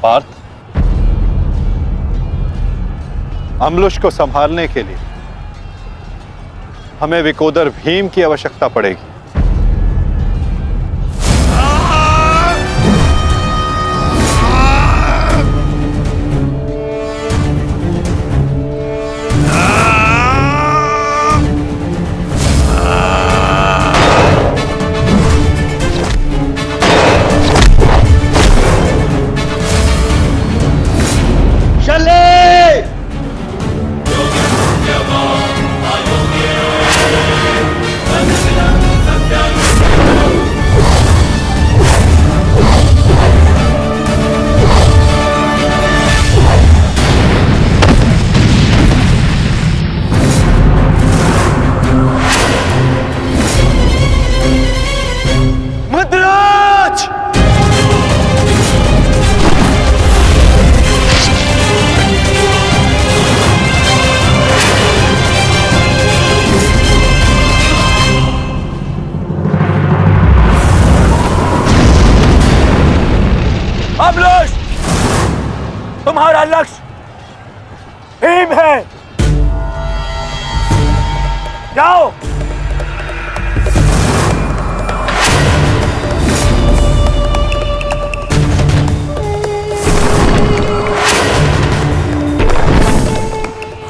पार्थ, अम्लुष को संभालने के लिए हमें विकोदर भीम की आवश्यकता पड़ेगी। अम्लुष, तुम्हारा लक्ष्य भीम है। जाओ।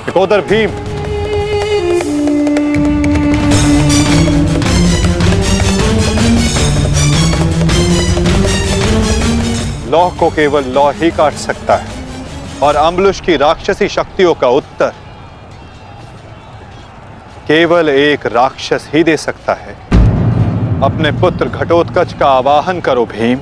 विकोदर भीम, लौह को केवल लौह ही काट सकता है और अम्लुष की राक्षसी शक्तियों का उत्तर केवल एक राक्षस ही दे सकता है। अपने पुत्र घटोत्कच का आवाहन करो भीम।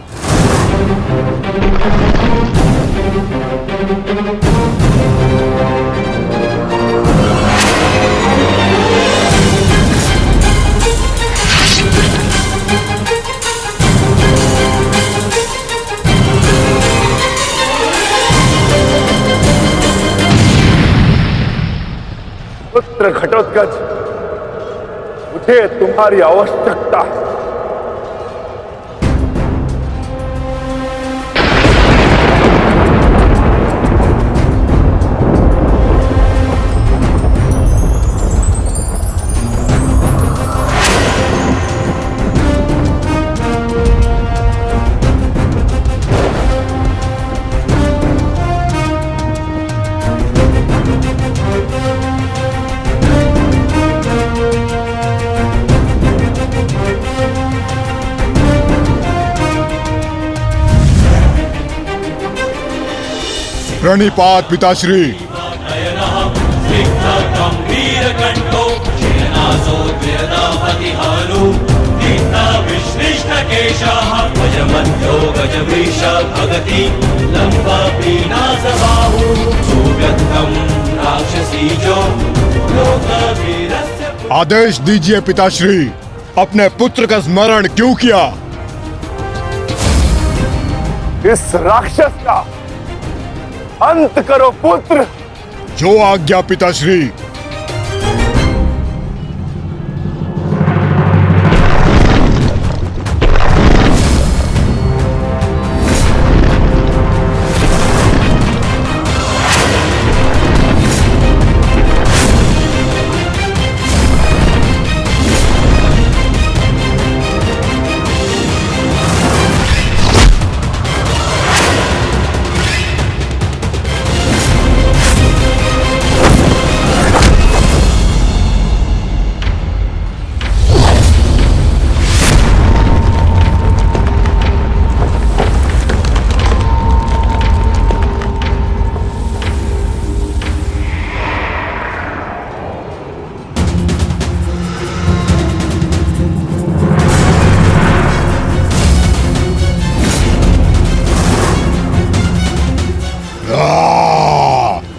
पुत्र घटोत्कच, मुझे तुम्हारी आवश्यकता है। प्रणिपात पिताश्री। आदेश दीजिए पिताश्री, अपने पुत्र का स्मरण क्यों किया? इस राक्षस का अंत करो पुत्र। जो आज्ञा पिताश्री।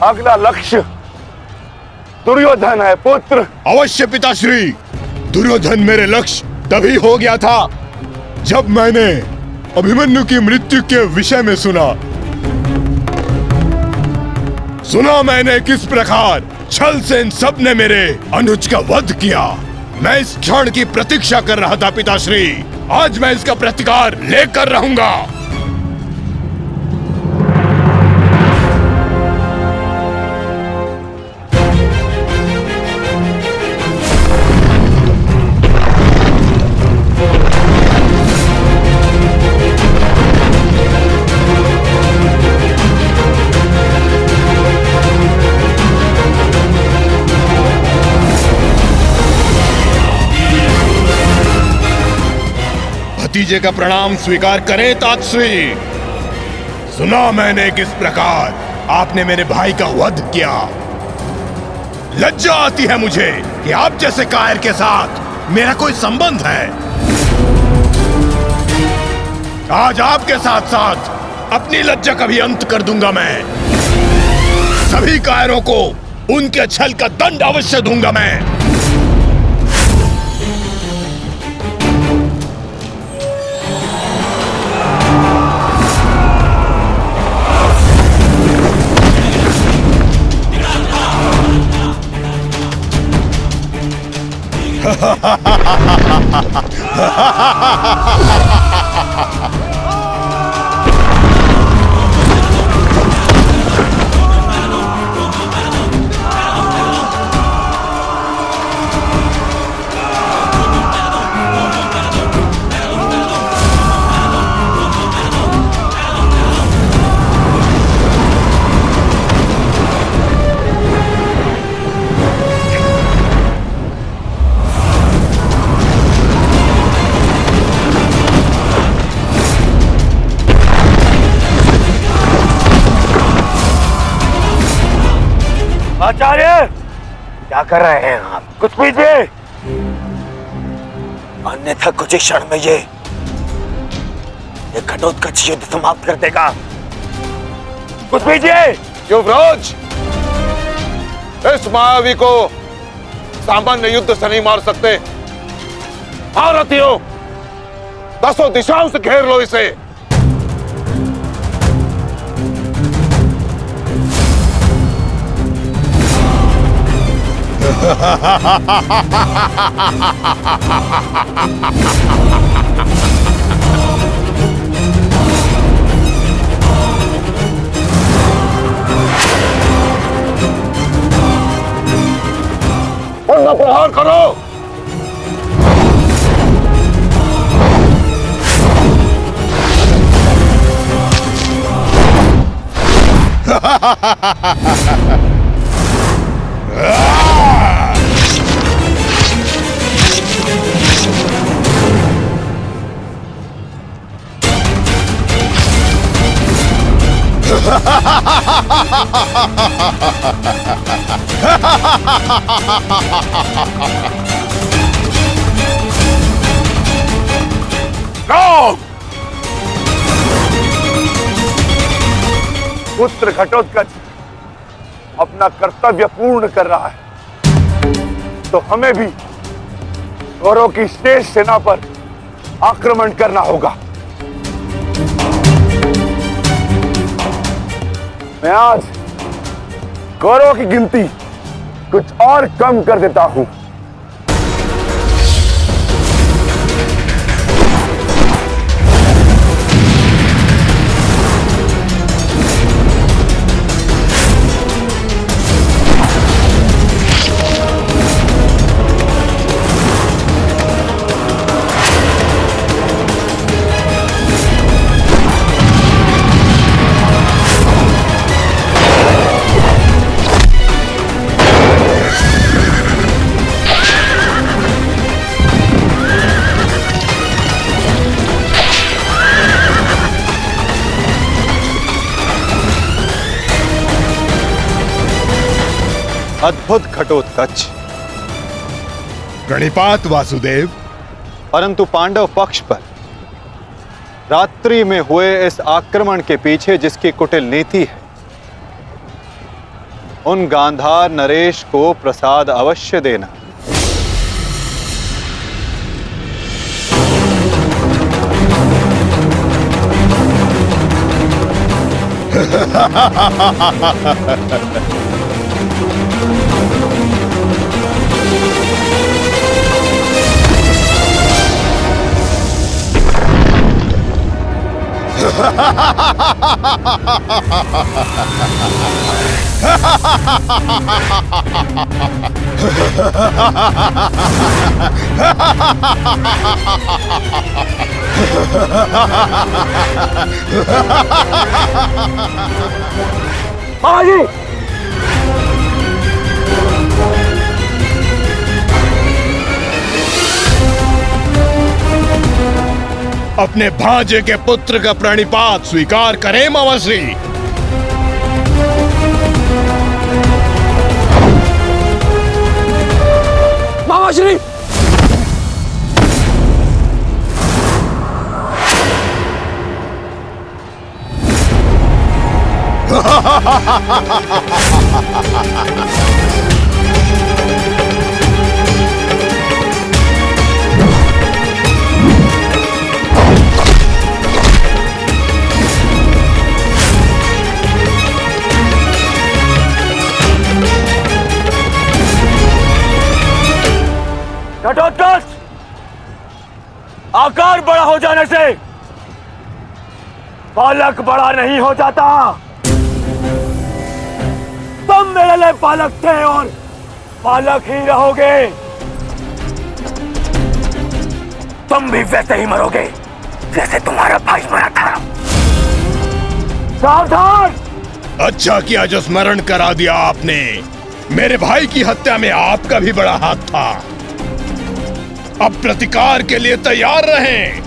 अगला लक्ष्य दुर्योधन है पुत्र। अवश्य पिताश्री, दुर्योधन मेरे लक्ष्य तभी हो गया था जब मैंने अभिमन्यु की मृत्यु के विषय में सुना मैंने किस प्रकार छल से इन सब ने मेरे अनुज का वध किया। मैं इस क्षण की प्रतीक्षा कर रहा था पिताश्री, आज मैं इसका प्रतिकार लेकर रहूंगा। भतीजे का प्रणाम स्वीकार करें तातश्री। सुना मैंने किस प्रकार आपने मेरे भाई का वध किया। लज्जा आती है मुझे कि आप जैसे कायर के साथ मेरा कोई संबंध है। आज आपके साथ साथ अपनी लज्जा का भी अंत कर दूंगा मैं। सभी कायरों को उनके छल का दंड अवश्य दूंगा मैं। आचार्य, क्या कर रहे हैं आप? कुछ पीजिए, अन्यथा कुछ ही क्षण में ये घटोत्कच युद्ध समाप्त कर देगा। कुछ पीजिए। युवराज, इस मायावी को सामान्य युद्ध से नहीं मार सकते। भारतीयों, 10 दिशाओं से घेर लो इसे। उनका प्रहार करो। पुत्र घटोत्कच अपना कर्तव्य पूर्ण कर रहा है, तो हमें भी कौरवों की शेष सेना पर आक्रमण करना होगा। मैं आज कौरवों की गिनती कुछ और कम कर देता हूं। अद्भुत घटोत्कच। प्रणिपात वासुदेव। परंतु पांडव पक्ष पर रात्रि में हुए इस आक्रमण के पीछे जिसकी कुटिल नीति है, उन गांधार नरेश को प्रसाद अवश्य देना। बाबाजी, अपने भांजे के पुत्र का प्रणिपात स्वीकार करें मामाश्री। मामाश्री, घटोत्कच, आकार बड़ा हो जाने से बालक बड़ा नहीं हो जाता। तुम मेरे लिए बालक थे और बालक ही रहोगे। तुम भी वैसे ही मरोगे जैसे तुम्हारा भाई मरा था। सावधान! अच्छा किया जो स्मरण करा दिया आपने। मेरे भाई की हत्या में आपका भी बड़ा हाथ था। अब प्रतिकार के लिए तैयार रहें।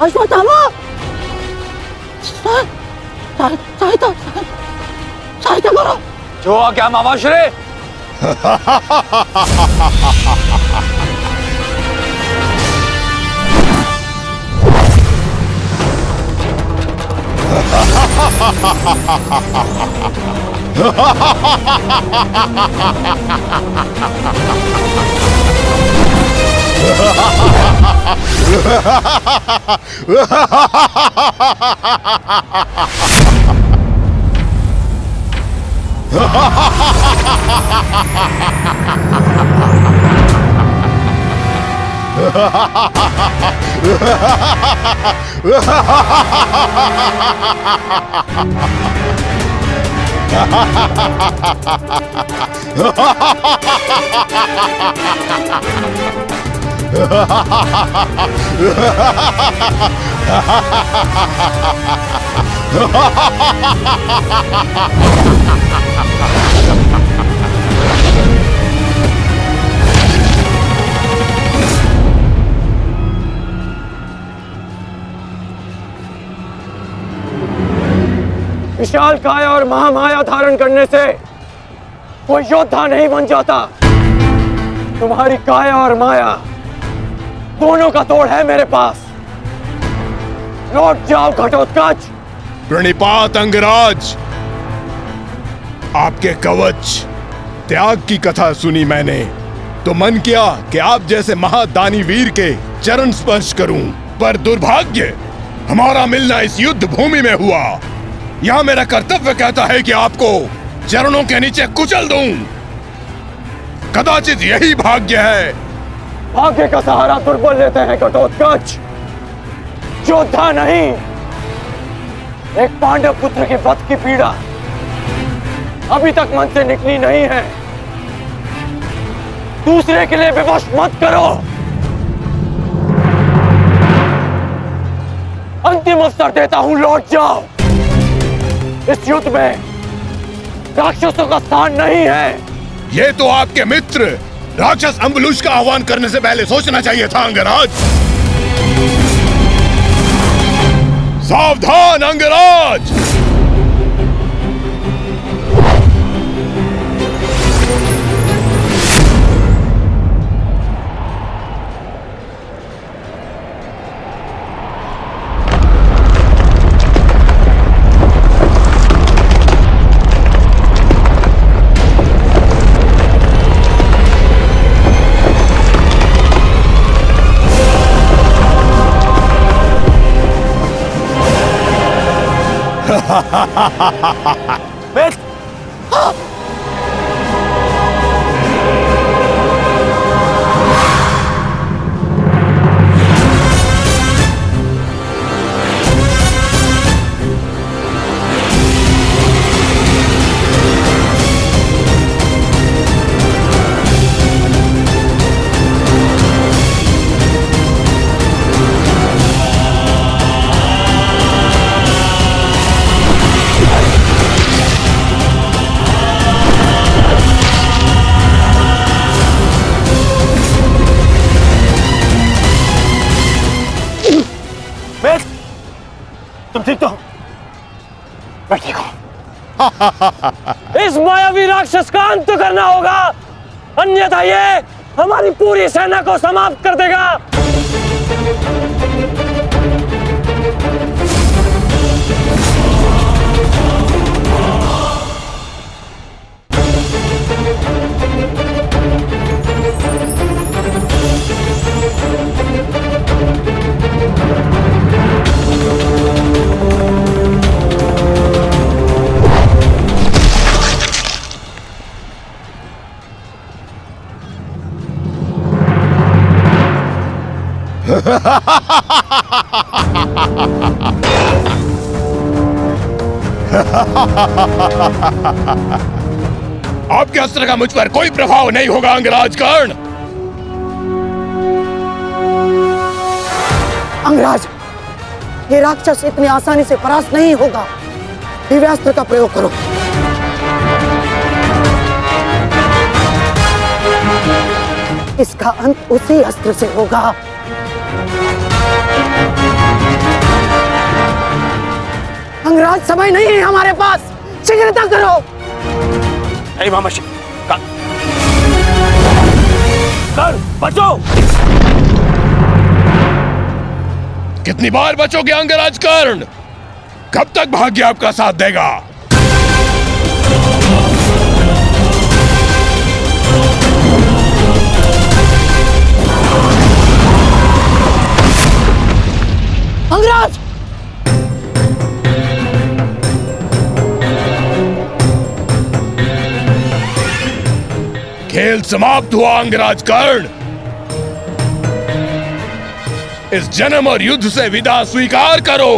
अश्वत्थामा, सहायता करो। जो आ क्या मामाश्री? विशाल काया और महामाया धारण करने से कोई योद्धा नहीं बन जाता। तुम्हारी काया और माया दोनों का तोड़ है मेरे पास। लौट जाओ घटोत्कच। प्रणिपात अंगराज। आपके कवच त्याग की कथा सुनी मैंने तो मन किया कि आप जैसे महादानी वीर के चरण स्पर्श करूं, पर दुर्भाग्य हमारा मिलना इस युद्ध भूमि में हुआ। यह मेरा कर्तव्य कहता है कि आपको चरणों के नीचे कुचल दूं। कदाचित यही भाग्य है। भाग्य का सहारा दुर्बल लेते हैं घटोत्कच, योद्धा नहीं। एक पांडव पुत्र के वध की पीड़ा अभी तक मन से निकली नहीं है। दूसरे के लिए विवश मत करो। अंतिम अवसर देता हूं, लौट जाओ। इस युद्ध में राक्षसों का स्थान नहीं है। ये तो आपके मित्र राक्षस अम्बुलुष का आह्वान करने से पहले सोचना चाहिए था अंगराज। सावधान अंगराज। मित्र, तुम ठीक तो हो? मैं ठीक हूं। इस मायावी राक्षस का अंत करना होगा, अन्यथा ये हमारी पूरी सेना को समाप्त कर देगा। आपके अस्त्र का मुझ पर कोई प्रभाव नहीं होगा अंगराज कर्ण। अंगराज, ये राक्षस इतनी आसानी से परास्त नहीं होगा। दिव्यास्त्र का प्रयोग करो। इसका अंत उसी अस्त्र से होगा। अंगराज, समय नहीं है हमारे पास, शीघ्रता करो। नहीं मामाशी, कर बचो। कितनी बार बचोगे अंगराज कर्ण? कब तक भाग्य आपका साथ देगा? अंगराज, खेल समाप्त हुआ अंगराज कर्ण। इस जन्म और युद्ध से विदा स्वीकार करो।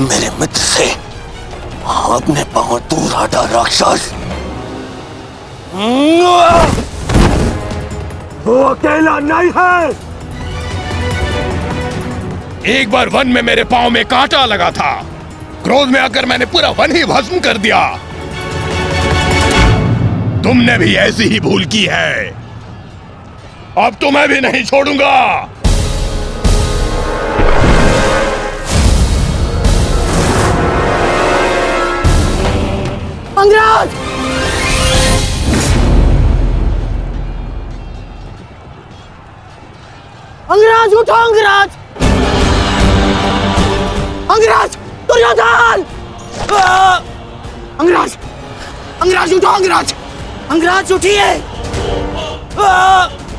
मेरे मित्र से अपने पांव दूर हटा राक्षस। वो अकेला नहीं है। एक बार वन में मेरे पांव में कांटा लगा था। क्रोध में आकर मैंने पूरा वन ही भस्म कर दिया। तुमने भी ऐसी ही भूल की है। अब तो मैं भी नहीं छोड़ूंगा। अंगराज! अंगराज उठो अंगराज! अंगराज! दुर्योधन! अंगराज! अंगराज उठो अंगराज! अंगराज उठिए!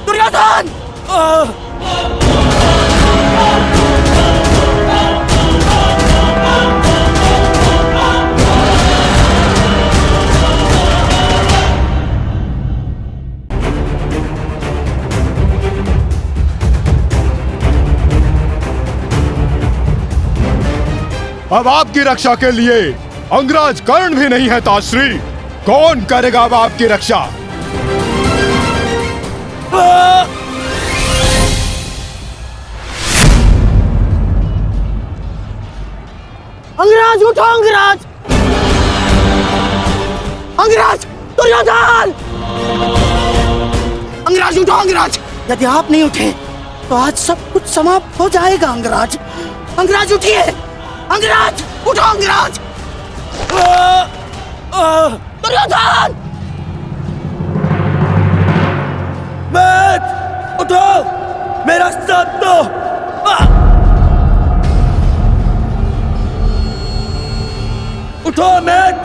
दुर्योधन! अब आपकी रक्षा के लिए अंगराज कर्ण भी नहीं है ताश्री। कौन करेगा अब आपकी रक्षा? अंगराज उठो अंगराज! अंगराज! दुर्योधन! अंगराज उठो अंगराज! यदि आप नहीं उठे तो आज सब कुछ समाप्त हो जाएगा अंगराज। अंगराज उठिए! अंगराज उठो अंगराज! दुर्योधन! बैठ! उठो! मेरा साथ दो! उठो मैट!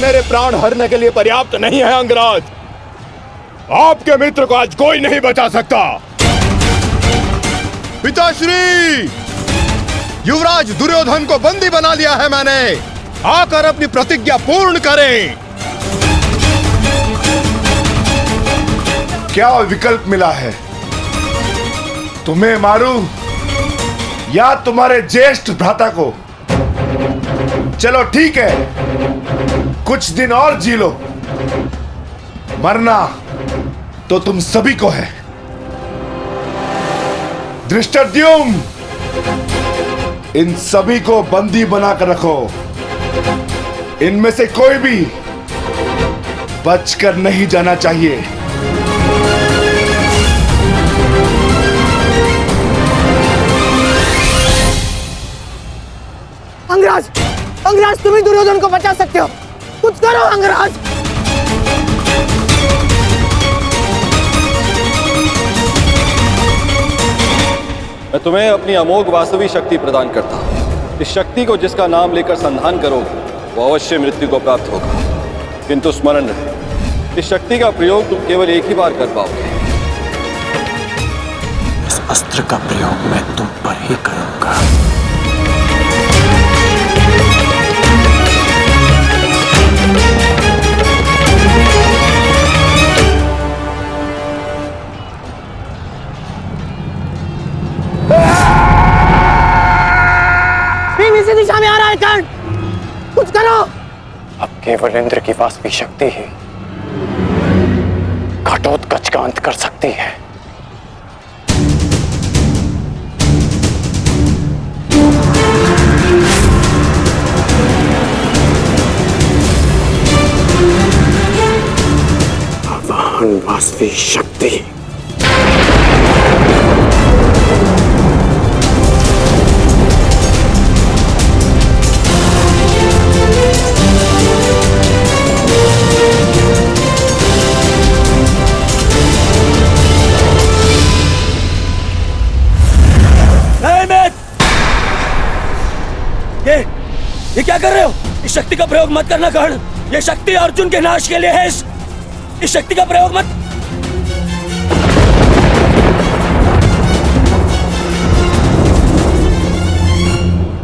मेरे प्राण हरने के लिए पर्याप्त नहीं है अंगराज। आपके मित्र को आज कोई नहीं बचा सकता। पिताश्री, युवराज दुर्योधन को बंदी बना लिया है मैंने। आकर अपनी प्रतिज्ञा पूर्ण करें। क्या विकल्प मिला है? तुम्हें मारूं या तुम्हारे ज्येष्ठ भ्राता को? चलो ठीक है, कुछ दिन और जी लो। मरना तो तुम सभी को है। धृष्टद्युम्न, इन सभी को बंदी बनाकर रखो। इनमें से कोई भी बचकर नहीं जाना चाहिए। अंगराज! अंगराज, तुम ही दुर्योधन को बचा सकते हो। कुछ करो अंगराज! मैं तुम्हें अपनी अमोघ वास्तविक शक्ति प्रदान करता हूँ। इस शक्ति को जिसका नाम लेकर संधान करोगे वो अवश्य मृत्यु को प्राप्त होगा। किंतु स्मरण रहे, इस शक्ति का प्रयोग तुम केवल एक ही बार कर पाओगे। इस अस्त्र का प्रयोग मैं तुम पर ही करूंगा। इसी दिशा में आ रहा है कर्ण! कुछ करो! अब केवल इंद्र की वास्तविक शक्ति ही घटोत्कच का अंत कर सकती है। आवाहन वास्तविक शक्ति। ये क्या कर रहे हो? इस शक्ति का प्रयोग मत करना कर्ण। ये शक्ति अर्जुन के नाश के लिए है। इस शक्ति का प्रयोग मत।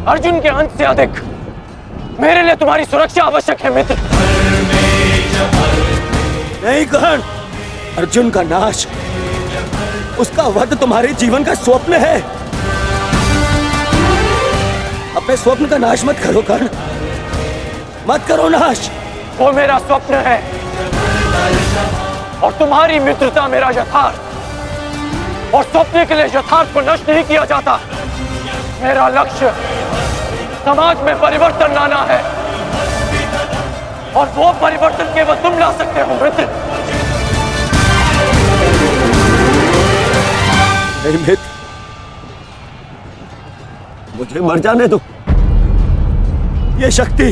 अर्जुन के अंत से अधिक मेरे लिए तुम्हारी सुरक्षा आवश्यक है मित्र। नहीं कर्ण, अर्जुन का नाश, उसका वध तुम्हारे जीवन का स्वप्न है। अपने स्वप्न का नाश मत करो कर्ण, मत करो नाश। वो मेरा स्वप्न है और तुम्हारी मित्रता मेरा यथार्थ। और स्वप्न के लिए यथार्थ को नष्ट नहीं किया जाता। मेरा लक्ष्य समाज में परिवर्तन लाना है और वो परिवर्तन केवल तुम ला सकते हो मित्र। नहीं मित्र, मुझे मर जाने दो। ये शक्ति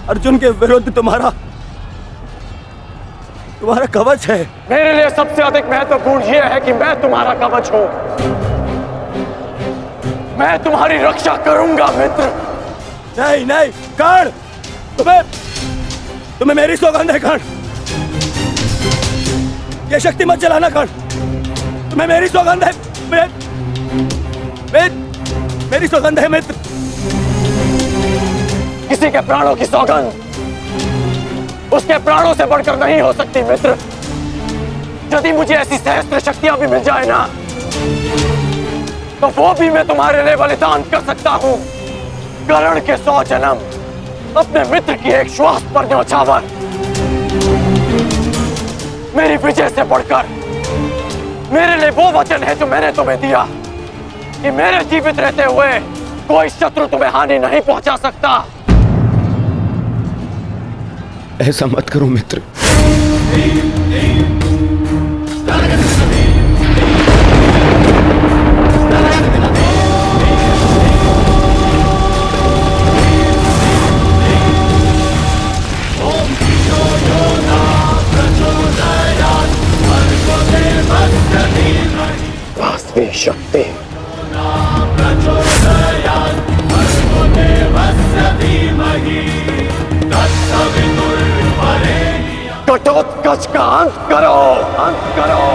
अर्जुन के विरुद्ध तुम्हारा कवच है। मेरे लिए सबसे अधिक महत्वपूर्ण यह है कि मैं तुम्हारा कवच हूं। मैं तुम्हारी रक्षा करूंगा मित्र। नहीं नहीं कर्ण, तुम्हें मेरी सौगंध है कर्ण। ये शक्ति मत जलाना कर्ण, तुम्हें मेरी सौगंध है। मेरी सौगंध है मित्र। किसी के प्राणों की सौगंध उसके प्राणों से बढ़कर नहीं हो सकती मित्र। यदि मुझे ऐसी सहस्त्र शक्तियां भी मिल जाए ना, तो वो भी मैं तुम्हारे लिए बलिदान कर सकता हूं। कर्ण के 100 जन्म, अपने मित्र की एक श्वास पर न्योछावर। मेरी विजय से बढ़कर मेरे लिए वो वचन है जो मैंने तुम्हें दिया कि मेरे जीवित रहते हुए कोई शत्रु तुम्हें हानि नहीं पहुंचा सकता। ऐसा मत करो मित्र। वास्तविक शक्ति घटोत्कच का अंत करो, अंत करो।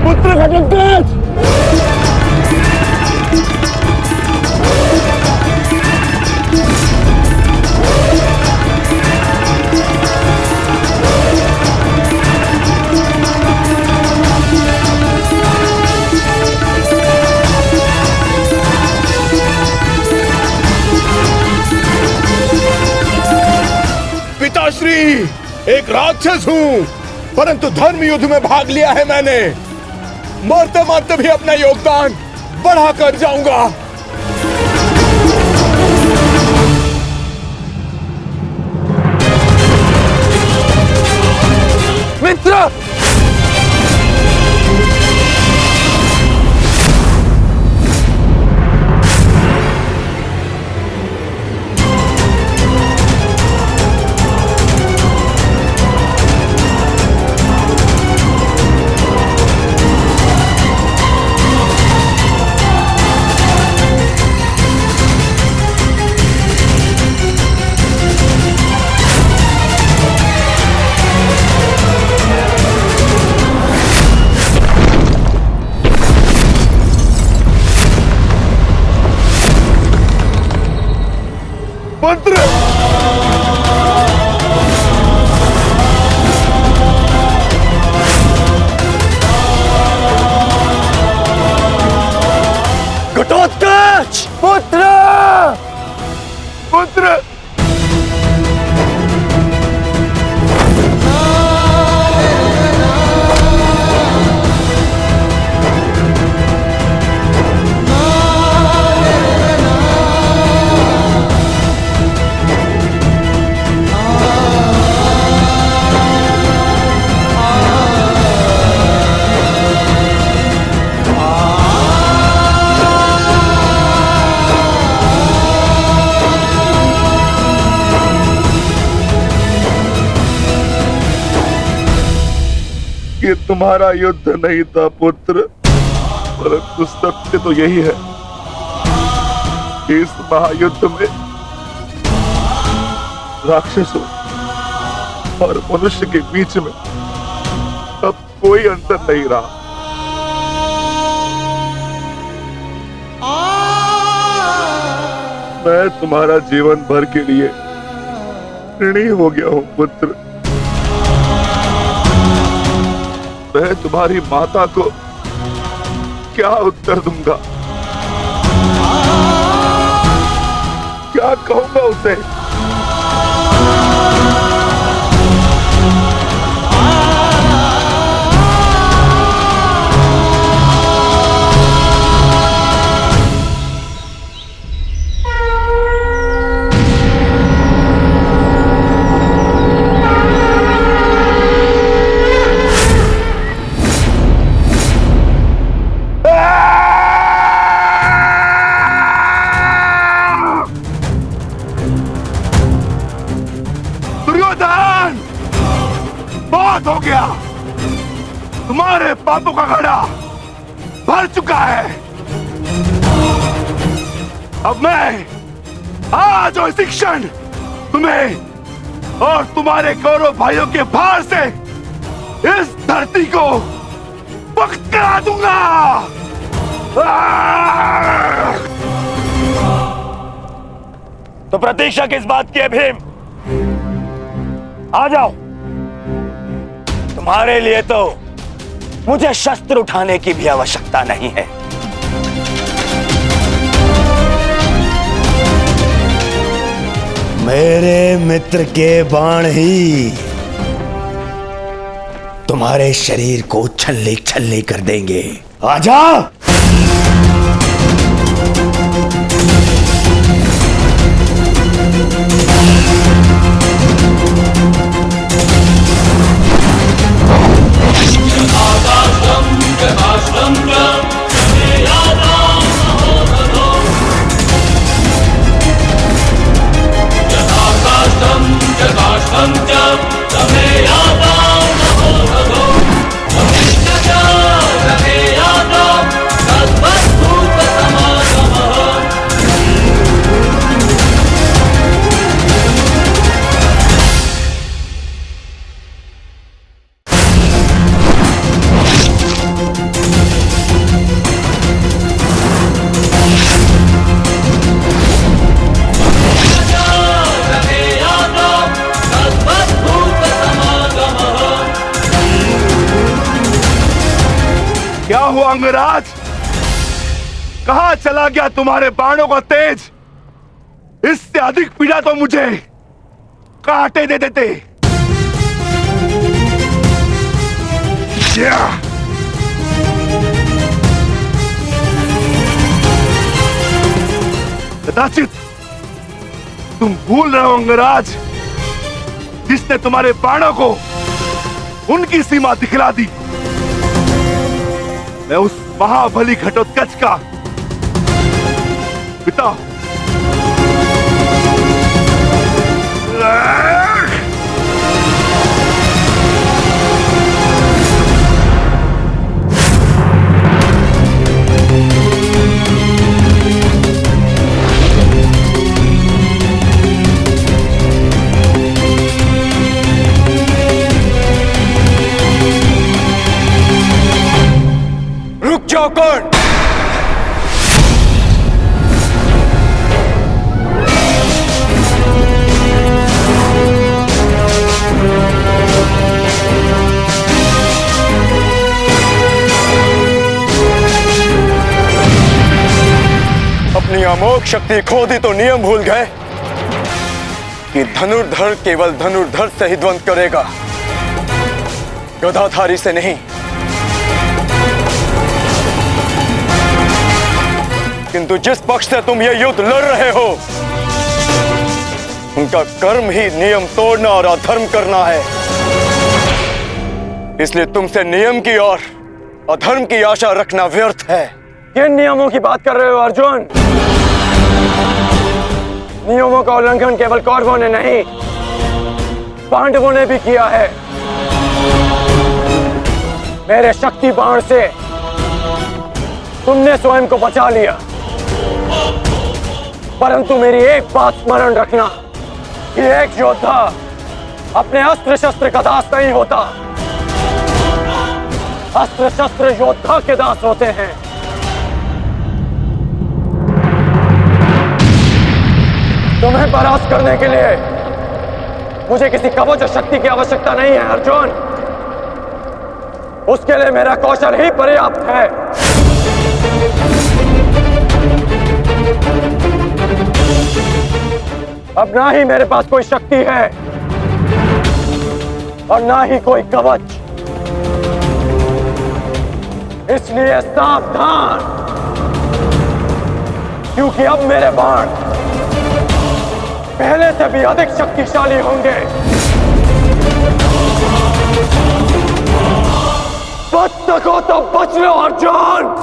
पुत्र घटोत्कच, पिताश्री, एक राक्षस हूं, परंतु धर्म युद्ध में भाग लिया है मैंने। मरते मरते भी अपना योगदान बढ़ाकर जाऊंगा। मित्र, पुत्र, घटोत्कच, पुत्र, पुत्र। ये तुम्हारा युद्ध नहीं था पुत्र, परंतु सत्य तो यही है कि इस महायुद्ध में राक्षसों और मनुष्य के बीच में अब कोई अंतर नहीं रहा। मैं तुम्हारा जीवन भर के लिए ऋणी हो गया हूं पुत्र। मैं तुम्हारी माता को क्या उत्तर दूंगा, क्या कहूंगा उसे? दुर्योधन, बहुत हो गया। तुम्हारे पापों का घड़ा भर चुका है। अब मैं आज और इसी क्षण तुम्हें और तुम्हारे कौरव भाइयों के भार से इस धरती को मुक्त करा दूंगा। तो प्रतीक्षा किस बात की है भीम? आ जाओ। तुम्हारे लिए तो मुझे शस्त्र उठाने की भी आवश्यकता नहीं है। मेरे मित्र के बाण ही तुम्हारे शरीर को छल्ले छल्ले कर देंगे। आजा। क्या हुआ अंगराज? कहां चला गया तुम्हारे बाणों का तेज? इससे अधिक पीड़ा तो मुझे कांटे दे देते। कदाचित तुम भूल रहे हो अंगराज, जिसने तुम्हारे बाणों को उनकी सीमा दिखला दी। मैं उस महाबली घटोत्कच का पिता। रुक जाओ कौन? अपनी अमोघ शक्ति खो दी तो नियम भूल गए कि धनुर्धर केवल धनुर्धर से ही द्वंद करेगा, गदाधारी से नहीं। किंतु जिस पक्ष से तुम ये युद्ध लड़ रहे हो, उनका कर्म ही नियम तोड़ना और अधर्म करना है। इसलिए तुमसे नियम की और अधर्म की आशा रखना व्यर्थ है। किन नियमों की बात कर रहे हो अर्जुन? नियमों का उल्लंघन केवल कौरवों ने नहीं, पांडवों ने भी किया है। मेरे शक्ति बाण से तुमने स्वयं को बचा लिया, परंतु मेरी एक बात स्मरण रखना कि एक योद्धा अपने अस्त्र शस्त्र का दास नहीं होता। अस्त्र शस्त्र योद्धा के दास होते हैं। तुम्हें परास्त करने के लिए मुझे किसी कवच और शक्ति की आवश्यकता नहीं है अर्जुन। उसके लिए मेरा कौशल ही पर्याप्त है। अब ना ही मेरे पास कोई शक्ति है और ना ही कोई कवच, इसलिए सावधान, क्योंकि अब मेरे बाण पहले से भी अधिक शक्तिशाली होंगे। बच सको तो बच लो अर्जुन।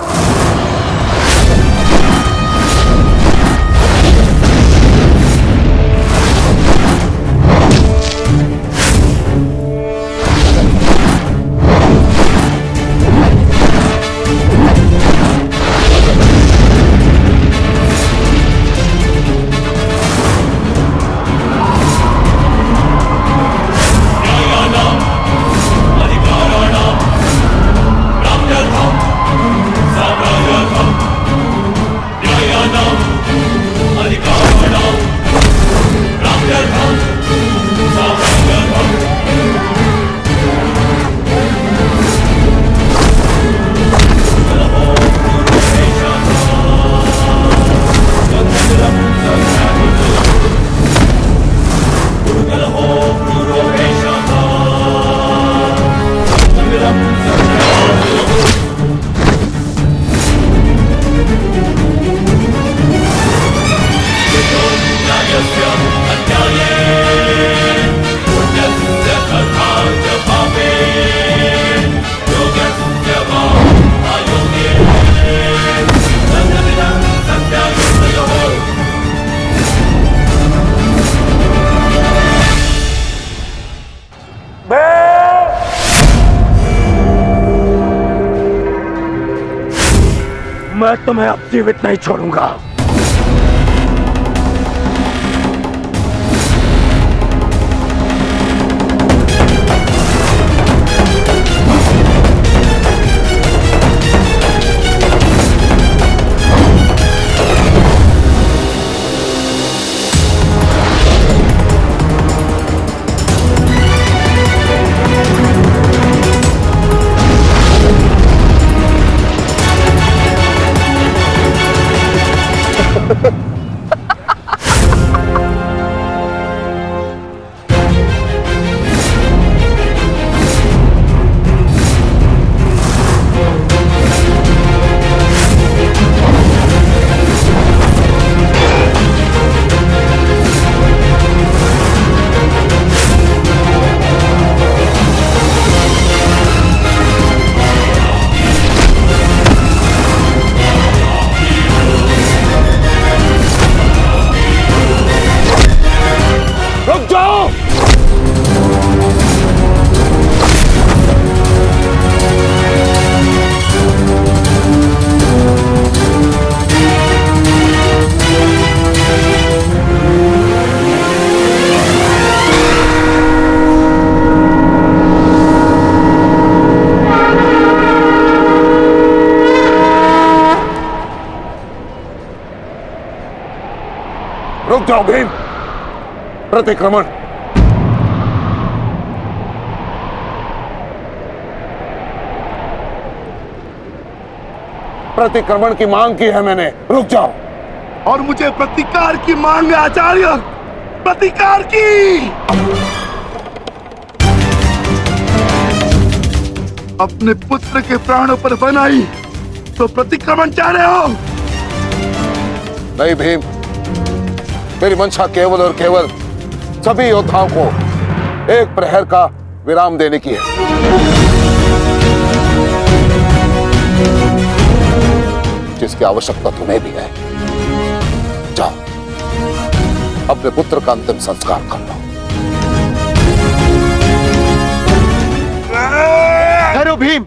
मैं तुम्हें अब जीवित नहीं छोड़ूंगा। रुक जाओ भीम, प्रतिक्रमण। प्रतिक्रमण की मांग की है मैंने, रुक जाओ। और मुझे प्रतिकार की मांग है आचार्य, प्रतिकार की। अपने पुत्र के प्राणों पर बनाई तो प्रतिक्रमण चाह रहे हो? नहीं भीम, मेरी मंशा केवल और केवल सभी योद्धाओं को एक प्रहर का विराम देने की है। जिसकी आवश्यकता तुम्हें भी है। जाओ, अपने पुत्र का अंतिम संस्कार कर लो। करो भीम,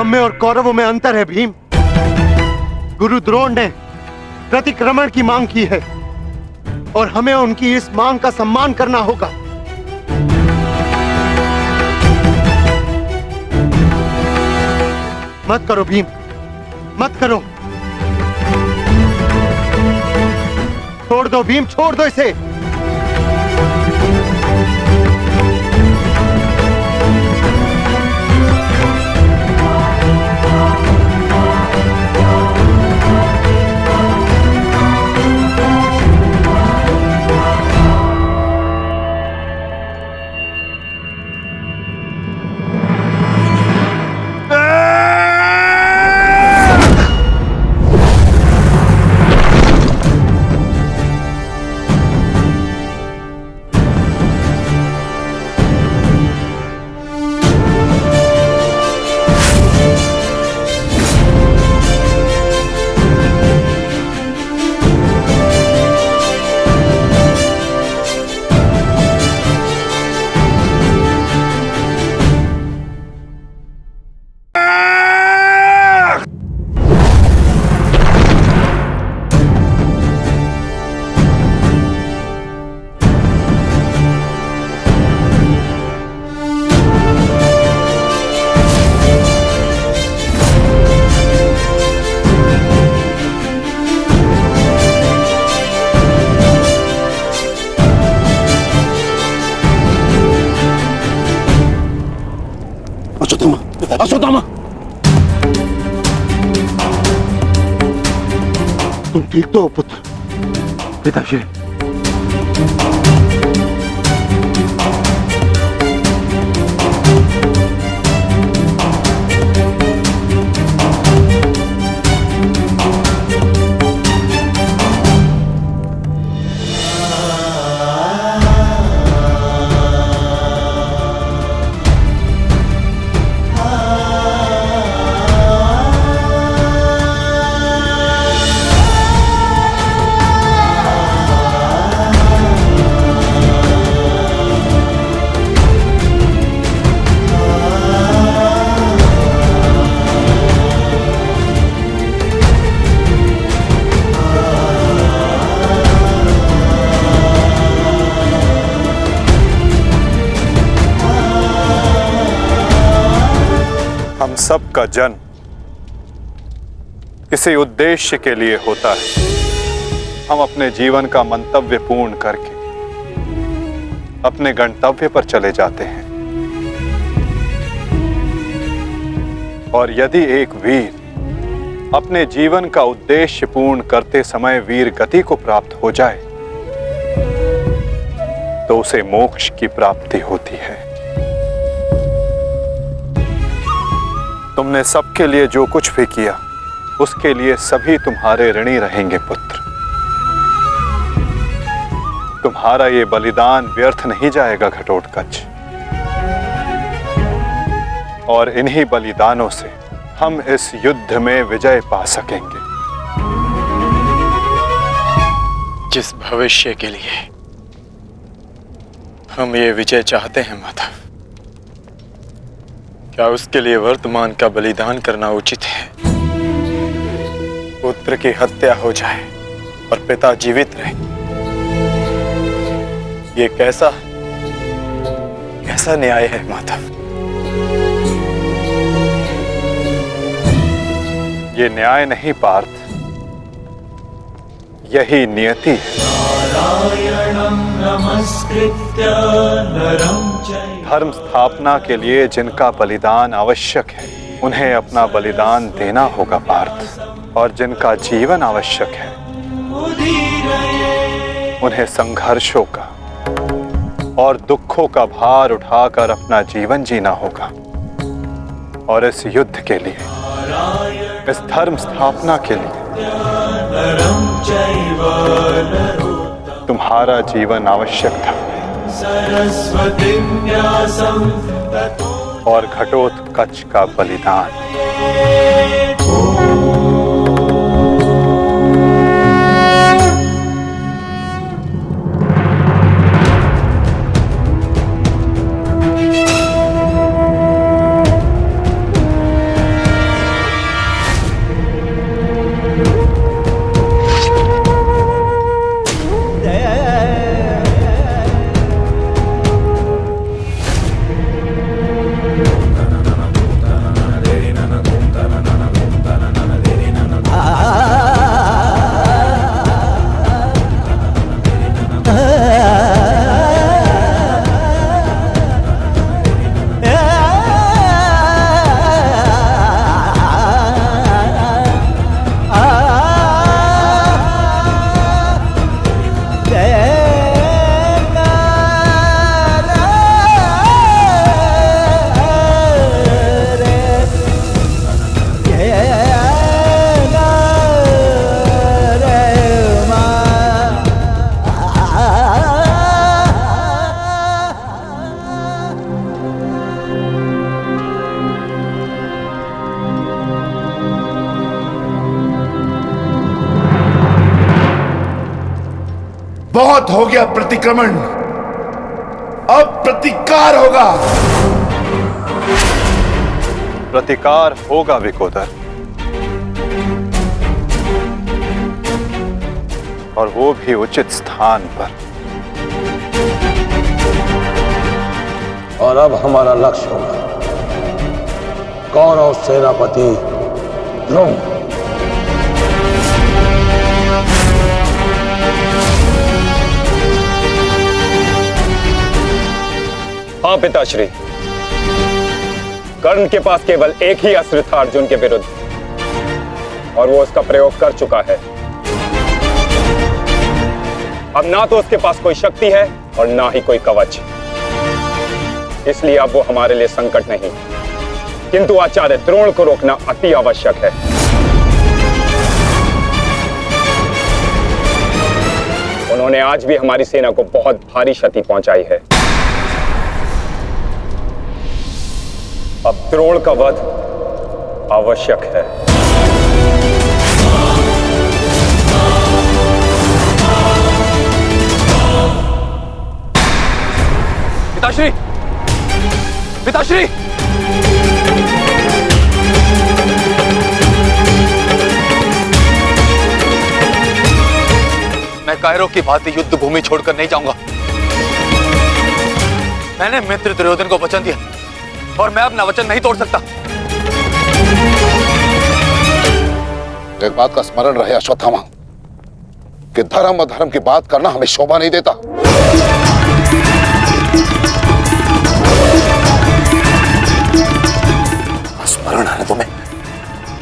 हम में और कौरवों में अंतर है भीम। गुरु द्रोण ने प्रतिक्रमण की मांग की है और हमें उनकी इस मांग का सम्मान करना होगा। मत करो भीम, मत करो। छोड़ दो भीम, छोड़ दो इसे। अश्वत्थामा, तुम ठीक तो हो पुत्र? पिताश्री, हम सबका जन्म किसी उद्देश्य के लिए होता है। हम अपने जीवन का मंतव्य पूर्ण करके अपने गंतव्य पर चले जाते हैं। और यदि एक वीर अपने जीवन का उद्देश्य पूर्ण करते समय वीर गति को प्राप्त हो जाए तो उसे मोक्ष की प्राप्ति होती है। तुमने सबके लिए जो कुछ भी किया उसके लिए सभी तुम्हारे ऋणी रहेंगे पुत्र। तुम्हारा ये बलिदान व्यर्थ नहीं जाएगा घटोत्कच। और इन्हीं बलिदानों से हम इस युद्ध में विजय पा सकेंगे। जिस भविष्य के लिए हम ये विजय चाहते हैं माधव, क्या उसके लिए वर्तमान का बलिदान करना उचित है? पुत्र की हत्या हो जाए और पिता जीवित रहे, ये कैसा न्याय है माधव? ये न्याय नहीं पार्थ, यही नियति है। धर्म स्थापना के लिए जिनका बलिदान आवश्यक है उन्हें अपना बलिदान देना होगा पार्थ। और जिनका जीवन आवश्यक है उन्हें संघर्षों का और दुखों का भार उठाकर अपना जीवन जीना होगा। और इस युद्ध के लिए, इस धर्म स्थापना के लिए तुम्हारा जीवन आवश्यक था। और घटोत्कच का बलिदान। बहुत हो गया प्रतिक्रमण, अब प्रतिकार होगा। प्रतिकार होगा विकोदर, और वो भी उचित स्थान पर। और अब हमारा लक्ष्य होगा कौरव सेनापति द्रोण। हाँ पिताश्री, कर्ण के पास केवल एक ही अस्त्र था अर्जुन के विरुद्ध, और वो उसका प्रयोग कर चुका है। अब ना तो उसके पास कोई शक्ति है और ना ही कोई कवच, इसलिए अब वो हमारे लिए संकट नहीं, किंतु आचार्य द्रोण को रोकना अति आवश्यक है। उन्होंने आज भी हमारी सेना को बहुत भारी क्षति पहुंचाई है। अब द्रोण का वध आवश्यक है। पिताश्री, पिताश्री, मैं कायरों की भांति युद्ध भूमि छोड़कर नहीं जाऊंगा। मैंने मित्र दुर्योधन को वचन दिया और मैं अपना वचन नहीं तोड़ सकता। एक बात का स्मरण रहे अश्वत्थामा, कि धर्म और धर्म की बात करना हमें शोभा नहीं देता। स्मरण है तुम्हें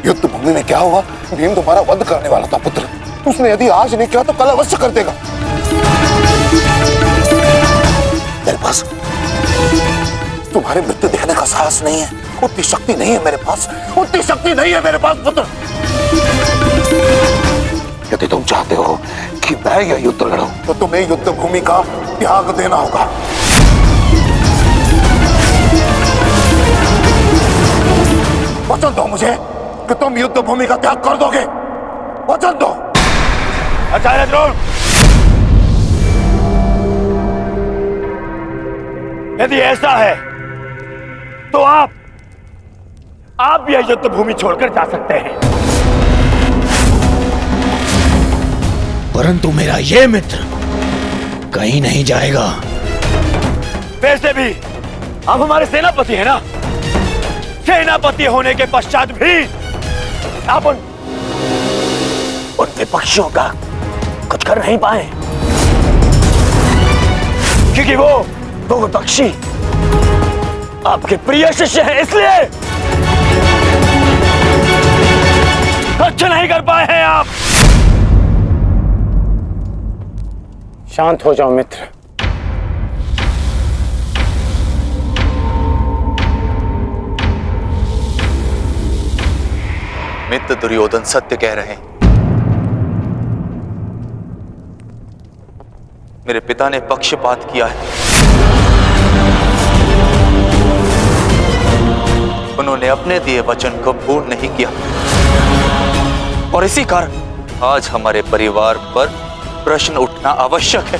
युद्ध भूमि में क्या हुआ? भीम तुम्हारा वध करने वाला था पुत्र, उसने यदि आज नहीं किया तो कल अवश्य कर देगा। मेरे पास तुम्हारे मृत्यु देखने का साहस नहीं है, उतनी शक्ति नहीं है मेरे पास, उतनी शक्ति नहीं है मेरे पास पुत्र। यदि तुम चाहते हो कि मैं यह युद्ध लड़ूं, तो तुम्हें युद्ध भूमि का त्याग देना होगा। वचन दो मुझे कि तुम युद्ध भूमि का त्याग कर दोगे, वचन दो। आचार्य द्रोण, यदि ऐसा है तो आप यह युद्ध भूमि छोड़कर जा सकते हैं, परंतु मेरा ये मित्र कहीं नहीं जाएगा। वैसे भी आप हमारे सेनापति हैं ना, सेनापति होने के पश्चात भी आप उन विपक्षियों का कुछ कर नहीं पाए, क्योंकि वो विपक्षी आपके प्रिय शिष्य हैं, इसलिए कुछ नहीं कर पाए हैं आप। शांत हो जाओ मित्र। मित्र दुर्योधन सत्य कह रहे हैं। मेरे पिता ने पक्षपात किया है। उन्होंने अपने दिए वचन को पूर्ण नहीं किया, और इसी कारण आज हमारे परिवार पर प्रश्न उठना आवश्यक है।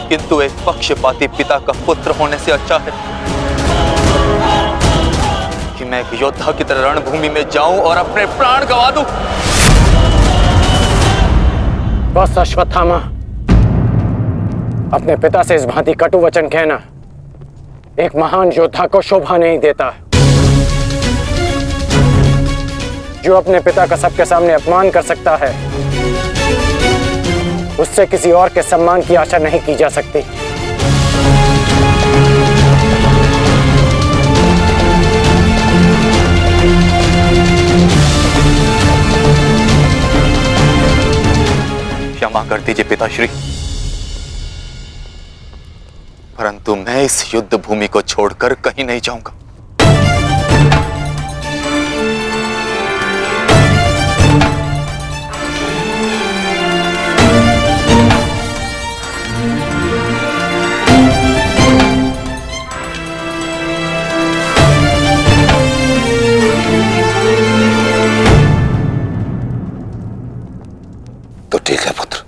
किंतु एक पक्षपाती पिता का पुत्र होने से अच्छा है कि मैं एक योद्धा की तरह रणभूमि में जाऊं और अपने प्राण गंवा दूं। बस अश्वत्थामा, अपने पिता से इस भांति कटु वचन कहना एक महान योद्धा को शोभा नहीं देता। जो अपने पिता का सबके सामने अपमान कर सकता है, उससे किसी और के सम्मान की आशा नहीं की जा सकती। क्षमा कर दीजिए पिताश्री, परंतु मैं इस युद्ध भूमि को छोड़कर कहीं नहीं जाऊंगा। ठीक है पुत्र,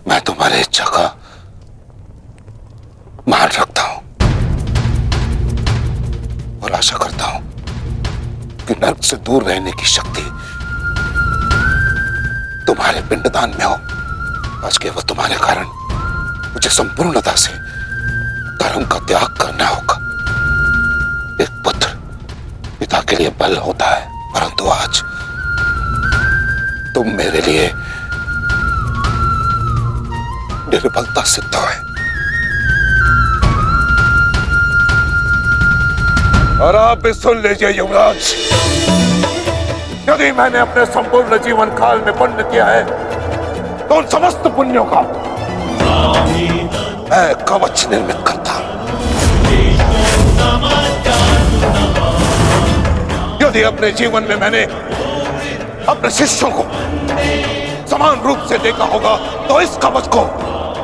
मैं तुम्हारी इच्छा का मान रखता हूं और आशा करता हूं कि नर्क से दूर रहने की शक्ति तुम्हारे पिंडदान में हो। आज केवल तुम्हारे कारण मुझे संपूर्णता से धर्म का त्याग करना होगा। एक पुत्र पिता के लिए बल होता है, परंतु आज तुम मेरे लिए निर्बलता सिद्ध है। और आप भी सुन लीजिए युवराज, यदि मैंने अपने संपूर्ण जीवन काल में पुण्य किया है तो उन समस्त पुण्यों का मैं कवच निर्मित करता। यदि अपने जीवन में मैंने अपने शिष्यों को समान रूप से देखा होगा तो इस कवच को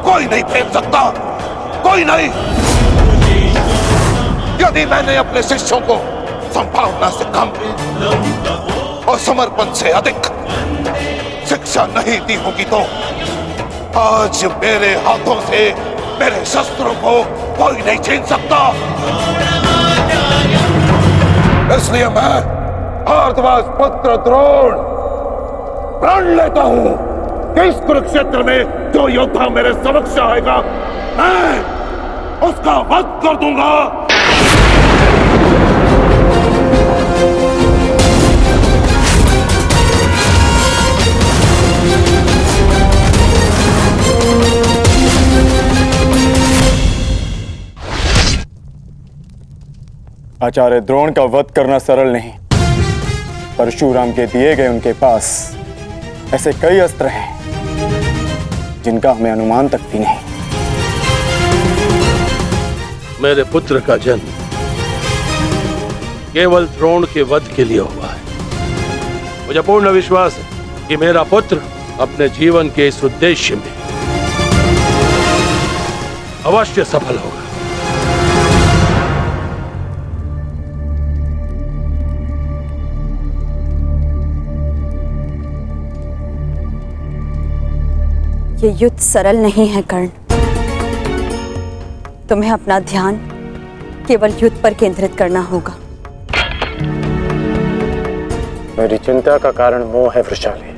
कोई नहीं फेंक सकता, कोई नहीं। यदि मैंने अपने शिष्यों को संभावना से कम और समर्पण से अधिक शिक्षा नहीं दी होगी तो आज मेरे हाथों से मेरे शस्त्रों को कोई नहीं छीन सकता। इसलिए मैं भारद्वाज पुत्र द्रोण प्रण लेता हूं कि इस कुरुक्षेत्र में जो योद्धा मेरे समक्ष आएगा मैं उसका वध कर दूंगा। आचार्य द्रोण का वध करना सरल नहीं। परशुराम के दिए गए उनके पास ऐसे कई अस्त्र हैं जिनका हमें अनुमान तक भी नहीं। मेरे पुत्र का जन्म केवल द्रोण के वध के लिए हुआ है। मुझे पूर्ण विश्वास है कि मेरा पुत्र अपने जीवन के इस उद्देश्य में अवश्य सफल होगा। ये युद्ध सरल नहीं है कर्ण। तुम्हें अपना ध्यान केवल युद्ध पर केंद्रित करना होगा। मेरी चिंता का कारण मोह है वृषाली।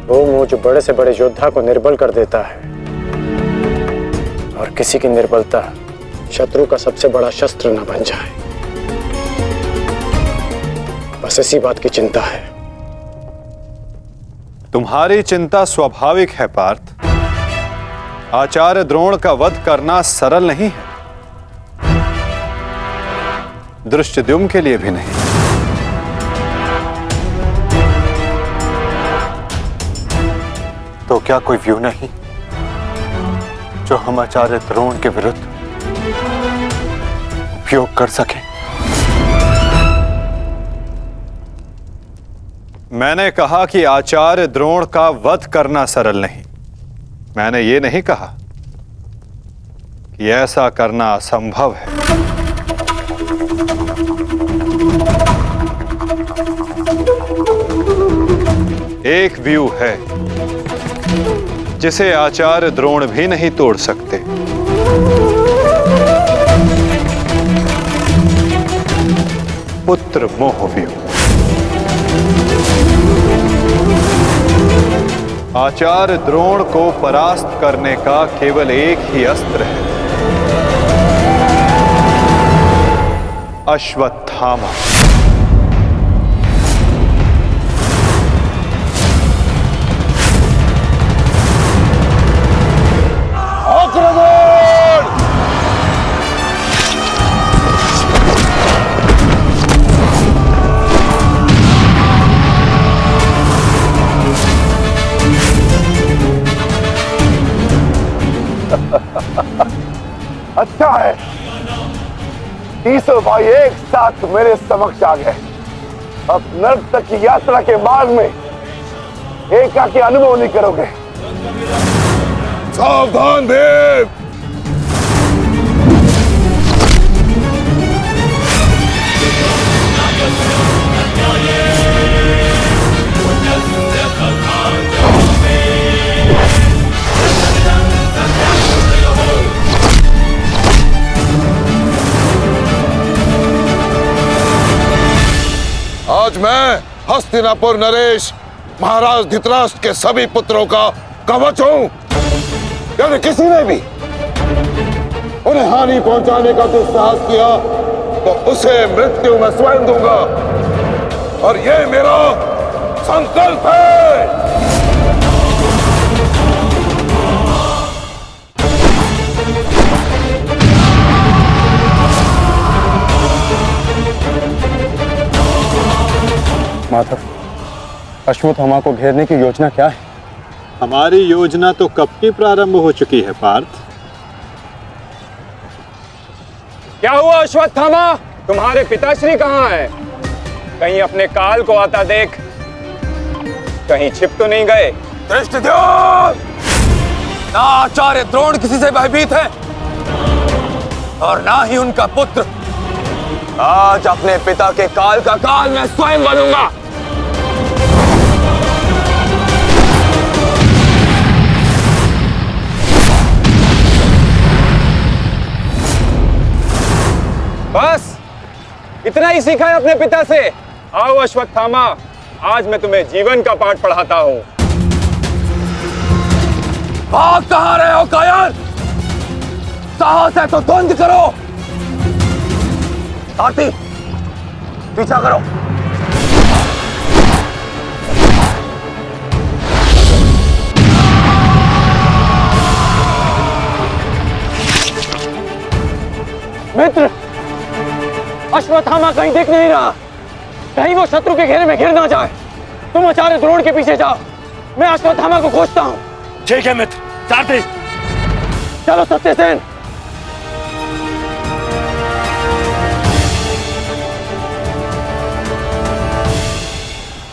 वो मोह जो बड़े से बड़े योद्धा को निर्बल कर देता है, और किसी की निर्बलता शत्रु का सबसे बड़ा शस्त्र न बन जाए। बस इसी बात की चिंता है। तुम्हारी चिंता स्वाभाविक है पार्थ। आचार्य द्रोण का वध करना सरल नहीं है, धृष्टद्युम्न के लिए भी नहीं। तो क्या कोई व्यू नहीं जो हम आचार्य द्रोण के विरुद्ध उपयोग कर सकें? मैंने कहा कि आचार्य द्रोण का वध करना सरल नहीं। मैंने ये नहीं कहा कि ऐसा करना असंभव है। एक व्यू है जिसे आचार्य द्रोण भी नहीं तोड़ सकते। पुत्र मोह व्यू। आचार्य द्रोण को परास्त करने का केवल एक ही अस्त्र है, अश्वत्थामा। अच्छा है, तीसों भाई एक साथ मेरे समक्ष आ गए। अब नर्क तक की यात्रा के मार्ग में एकाकी अनुभव नहीं करोगे। सावधान भीम। आज मैं हस्तिनापुर नरेश महाराज धृतराष्ट्र के सभी पुत्रों का कवच हूं। यदि किसी ने भी उन्हें हानि पहुंचाने का दुस्साहस किया तो उसे मृत्यु मैं स्वयं दूंगा, और यह मेरा संकल्प है। माधव, अश्वत्थामा को घेरने की योजना क्या है? हमारी योजना तो कब की प्रारंभ हो चुकी है पार्थ। क्या हुआ अश्वत्थामा? तुम्हारे पिताश्री कहाँ हैं? कहीं अपने काल को आता देख, कहीं छिप तो नहीं गए? धृष्टद्युम्न! ना आचार्य द्रोण किसी से भयभीत है और ना ही उनका पुत्र। आज अपने पिता के काल का काल मैं स्वयं बनूंगा। बस इतना ही सीखा है अपने पिता से? आओ अश्वत्थामा, आज मैं तुम्हें जीवन का पाठ पढ़ाता हूं। भाग कहां रहे हो कायर? साहस है तो द्वंद्व करो। आरती, पीछा करो। मित्र, अश्वत्थामा कहीं दिख नहीं रहा। कहीं वो शत्रु के घेरे में घिर ना जाए। तुम आचार्य द्रोण के पीछे जाओ, मैं अश्वत्थामा को खोजता हूं। ठीक है मित्र, सारथी। चलो सत्यसेन।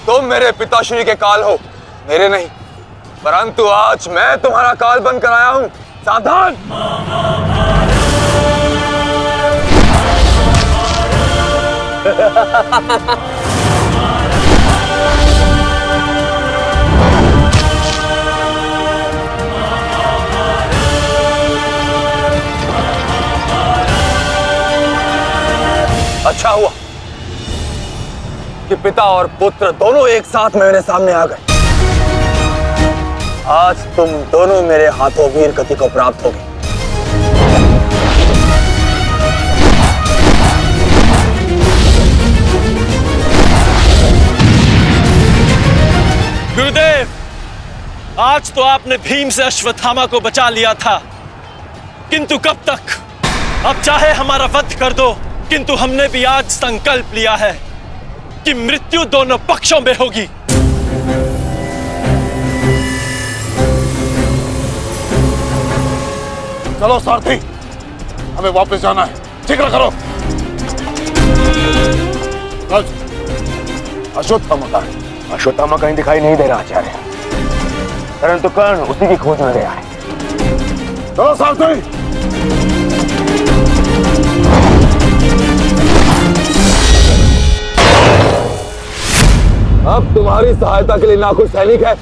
तुम मेरे पिताश्री के काल हो, मेरे नहीं। परंतु आज मैं तुम्हारा काल बनकर आया हूं। सावधान! अच्छा हुआ कि पिता और पुत्र दोनों एक साथ मेरे सामने आ गए। आज तुम दोनों मेरे हाथों वीर गति को प्राप्त होगे। गुरुदेव, आज तो आपने भीम से अश्वत्थामा को बचा लिया था, किंतु कब तक? अब चाहे हमारा वध कर दो, किंतु हमने भी आज संकल्प लिया है कि मृत्यु दोनों पक्षों में होगी। चलो सारथी, हमें वापस जाना है। जिक्र करो। अश्वत्थामा कहाँ है? अश्वत्थामा कहीं दिखाई नहीं दे रहा आचार्य, परंतु कर्ण उसी की खोज में गया है। चलो सारथी। अब तुम्हारी सहायता के लिए ना कोई सैनिक है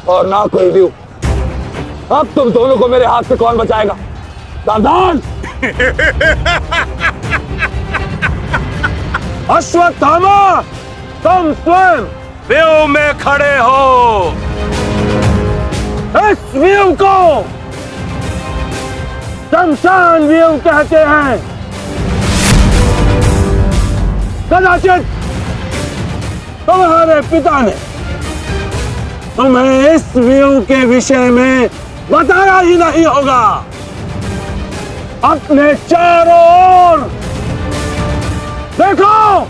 और ना कोई व्यू। अब तुम दोनों को मेरे हाथ से कौन बचाएगा? सावधान! अश्वत्थामा, तुम स्वयं व्यू में खड़े हो। इस व्यू को शमशान व्यू कहते हैं। कदाचित तुम्हारे पिता ने तुम्हें इस व्यू के विषय में बताया ही नहीं होगा। अपने चारों ओर देखो।